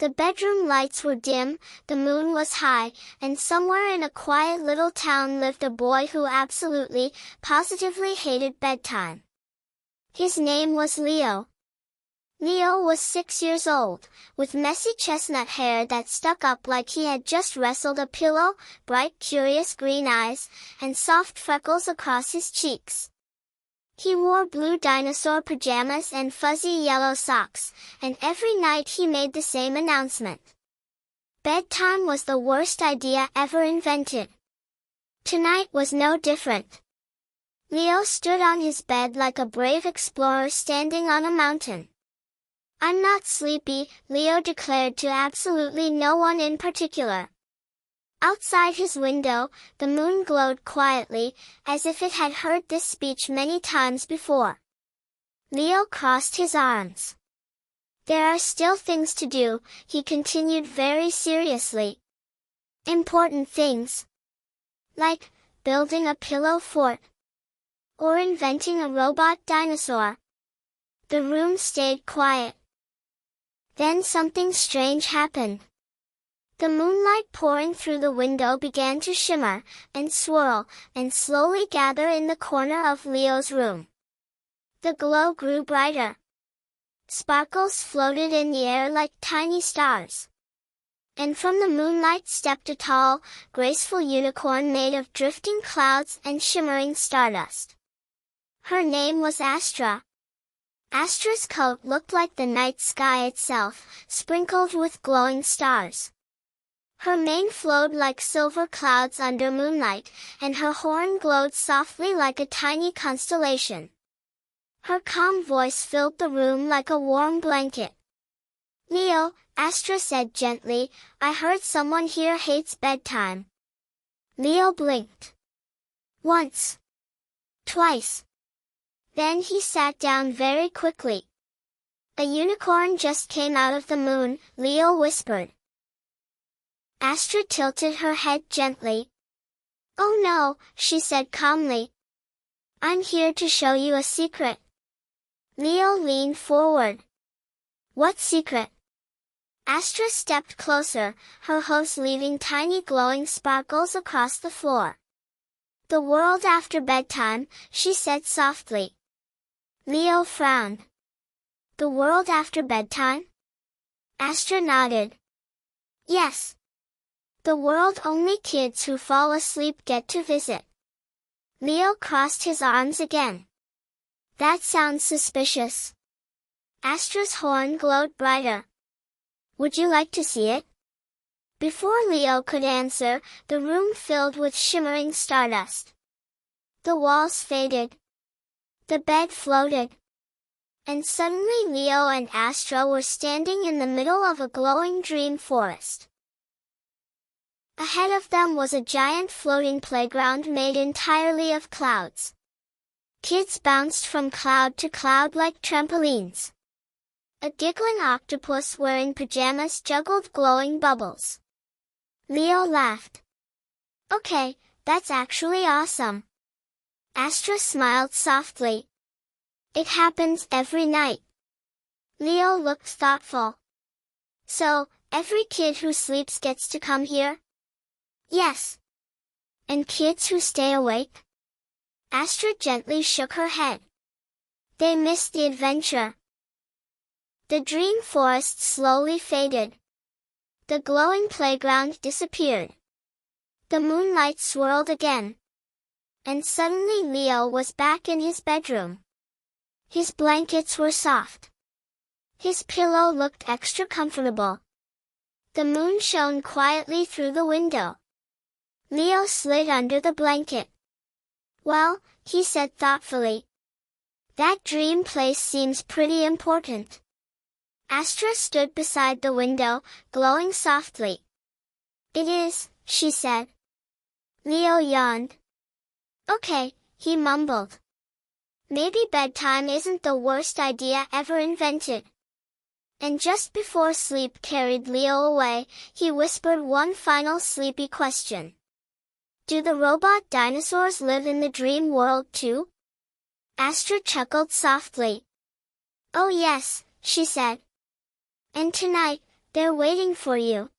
The bedroom lights were dim, the moon was high, and somewhere in a quiet little town lived a boy who absolutely, positively hated bedtime. His name was Leo. Leo was 6 years old, with messy chestnut hair that stuck up like he had just wrestled a pillow, bright curious green eyes, and soft freckles across his cheeks. He wore blue dinosaur pajamas and fuzzy yellow socks, and every night he made the same announcement. Bedtime was the worst idea ever invented. Tonight was no different. Leo stood on his bed like a brave explorer standing on a mountain. "I'm not sleepy," Leo declared to absolutely no one in particular. Outside his window, the moon glowed quietly, as if it had heard this speech many times before. Leo crossed his arms. "There are still things to do," he continued very seriously. "Important things. Like building a pillow fort. Or inventing a robot dinosaur." The room stayed quiet. Then something strange happened. The moonlight pouring through the window began to shimmer, and swirl, and slowly gather in the corner of Leo's room. The glow grew brighter. Sparkles floated in the air like tiny stars. And from the moonlight stepped a tall, graceful unicorn made of drifting clouds and shimmering stardust. Her name was Astra. Astra's coat looked like the night sky itself, sprinkled with glowing stars. Her mane flowed like silver clouds under moonlight, and her horn glowed softly like a tiny constellation. Her calm voice filled the room like a warm blanket. "Leo," Astra said gently, "I heard someone here hates bedtime." Leo blinked. Once. Twice. Then he sat down very quickly. "A unicorn just came out of the moon," Leo whispered. Astra tilted her head gently. "Oh no," she said calmly. "I'm here to show you a secret." Leo leaned forward. "What secret?" Astra stepped closer, her hose leaving tiny glowing sparkles across the floor. "The world after bedtime," she said softly. Leo frowned. "The world after bedtime?" Astra nodded. "Yes. The world only kids who fall asleep get to visit." Leo crossed his arms again. "That sounds suspicious." Astra's horn glowed brighter. "Would you like to see it?" Before Leo could answer, the room filled with shimmering stardust. The walls faded. The bed floated. And suddenly Leo and Astra were standing in the middle of a glowing dream forest. Ahead of them was a giant floating playground made entirely of clouds. Kids bounced from cloud to cloud like trampolines. A giggling octopus wearing pajamas juggled glowing bubbles. Leo laughed. "Okay, that's actually awesome." Astra smiled softly. "It happens every night." Leo looked thoughtful. "So, every kid who sleeps gets to come here?" "Yes." "And kids who stay awake?" Astra gently shook her head. "They miss the adventure." The dream forest slowly faded. The glowing playground disappeared. The moonlight swirled again. And suddenly Leo was back in his bedroom. His blankets were soft. His pillow looked extra comfortable. The moon shone quietly through the window. Leo slid under the blanket. "Well," he said thoughtfully, "that dream place seems pretty important." Astra stood beside the window, glowing softly. "It is," she said. Leo yawned. "Okay," he mumbled. "Maybe bedtime isn't the worst idea ever invented." And just before sleep carried Leo away, he whispered one final sleepy question. "Do the robot dinosaurs live in the dream world too?" Astra chuckled softly. "Oh yes," she said. "And tonight, They're waiting for you.